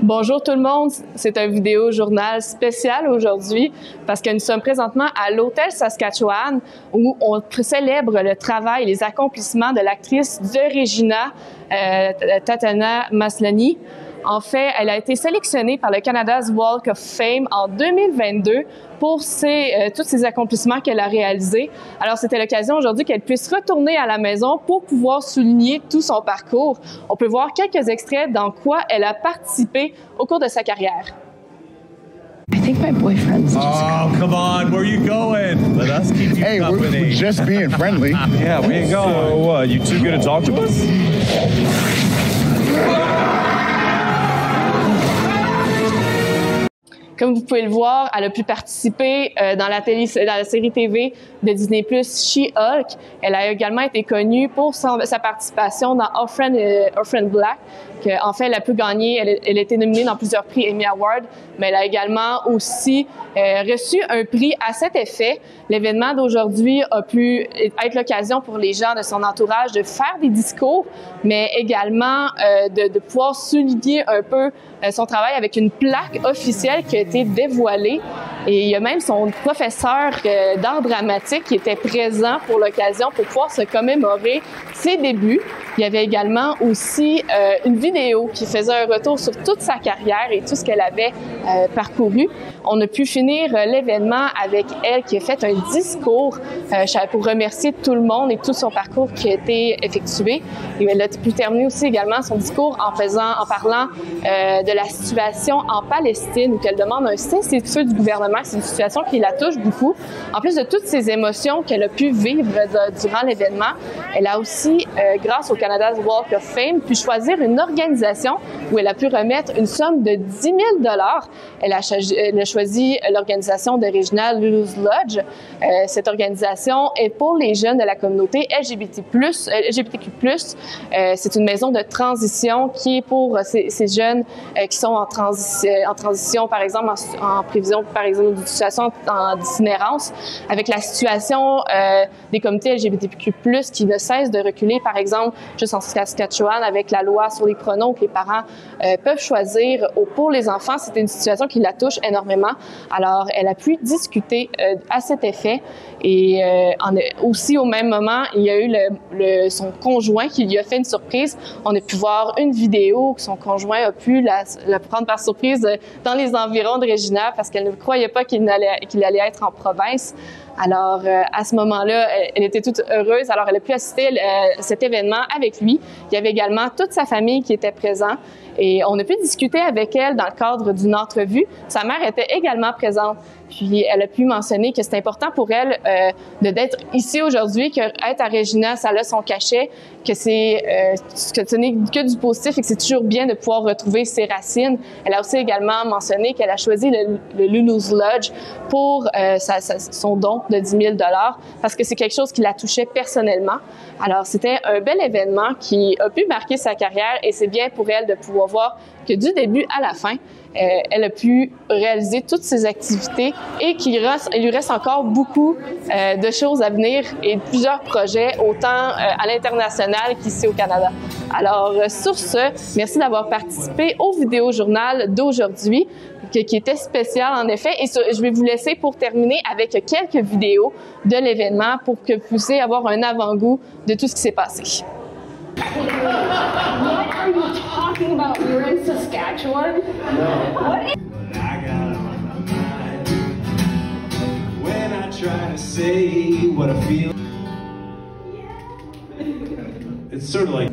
Bonjour tout le monde, c'est un vidéo journal spécial aujourd'hui parce que nous sommes présentement à l'Hôtel Saskatchewan où on célèbre le travail et les accomplissements de l'actrice de Regina, Tatiana Maslany. En fait, elle a été sélectionnée par le Canada's Walk of Fame en 2022 pour tous ses accomplissements qu'elle a réalisés. Alors, c'était l'occasion aujourd'hui qu'elle puisse retourner à la maison pour pouvoir souligner tout son parcours. On peut voir quelques extraits dans quoi elle a participé au cours de sa carrière. I think my boyfriend's just come on, where are you going? Let us keep you company. We're just being friendly. Yeah, where you going? So what, you too good to talk to us? Comme vous pouvez le voir, elle a pu participer dans la série TV de Disney+, She-Hulk. Elle a également été connue pour sa participation dans Orphan Black, qu'en fait, elle a pu gagner. Elle a été nominée dans plusieurs prix Emmy Awards, mais elle a également aussi reçu un prix à cet effet. L'événement d'aujourd'hui a pu être l'occasion pour les gens de son entourage de faire des discours, mais également de pouvoir souligner un peu son travail avec une plaque officielle qui a été dévoilée. Et il y a même son professeur d'art dramatique qui était présent pour l'occasion pour pouvoir se commémorer ses débuts. Il y avait également aussi une vidéo qui faisait un retour sur toute sa carrière et tout ce qu'elle avait parcouru. On a pu finir l'événement avec elle qui a fait un discours pour remercier tout le monde et tout son parcours qui a été effectué. Et elle a pu terminer aussi également son discours en parlant de la situation en Palestine où elle demande un cessez-le-feu du gouvernement. C'est une situation qui la touche beaucoup. En plus de toutes ces émotions qu'elle a pu vivre durant l'événement, elle a aussi, grâce au Canada's Walk of Fame, pu choisir une organisation où elle a pu remettre une somme de 10 000 $. Elle a choisi l'organisation de Regina Lulu's Lodge. Cette organisation est pour les jeunes de la communauté LGBTQ+. C'est une maison de transition qui est pour ces jeunes qui sont en transition, par exemple, en prévision, par exemple, d'une situation en itinérance, avec la situation des comités LGBTQ+, qui ne cessent de reculer, par exemple, juste en Saskatchewan, avec la loi sur les pronoms que les parents peuvent choisir pour les enfants. C'était une situation qui la touche énormément. Alors, elle a pu discuter à cet effet. Et aussi, au même moment, il y a eu son conjoint qui lui a fait une surprise. On a pu voir une vidéo que son conjoint a pu la prendre par surprise dans les environs de Regina parce qu'elle ne croyait pas qu'il allait être en province. Alors, à ce moment-là, elle était toute heureuse. Alors, elle a pu assister à cet événement avec lui. Il y avait également toute sa famille qui était présente. Et on a pu discuter avec elle dans le cadre d'une entrevue. Sa mère était également présente. Puis, elle a pu mentionner que c'est important pour elle d'être ici aujourd'hui, qu'être à Regina, ça a son cachet, que ce n'est que du positif et que c'est toujours bien de pouvoir retrouver ses racines. Elle a aussi également mentionné qu'elle a choisi le Lulu's Lodge pour son don de 10 000 $ parce que c'est quelque chose qui la touchait personnellement. Alors, c'était un bel événement qui a pu marquer sa carrière et c'est bien pour elle de pouvoir voir que du début à la fin, elle a pu réaliser toutes ses activités et qu'il lui reste encore beaucoup de choses à venir et plusieurs projets, autant à l'international qu'ici au Canada. Alors, sur ce, merci d'avoir participé au vidéo-journal d'aujourd'hui, qui était spécial en effet. Et je vais vous laisser pour terminer avec quelques vidéos de l'événement pour que vous puissiez avoir un avant-goût de tout ce qui s'est passé. What are you talking about? You're in Saskatchewan? What is... I got on my mind when I try to say what I feel. It's sort of like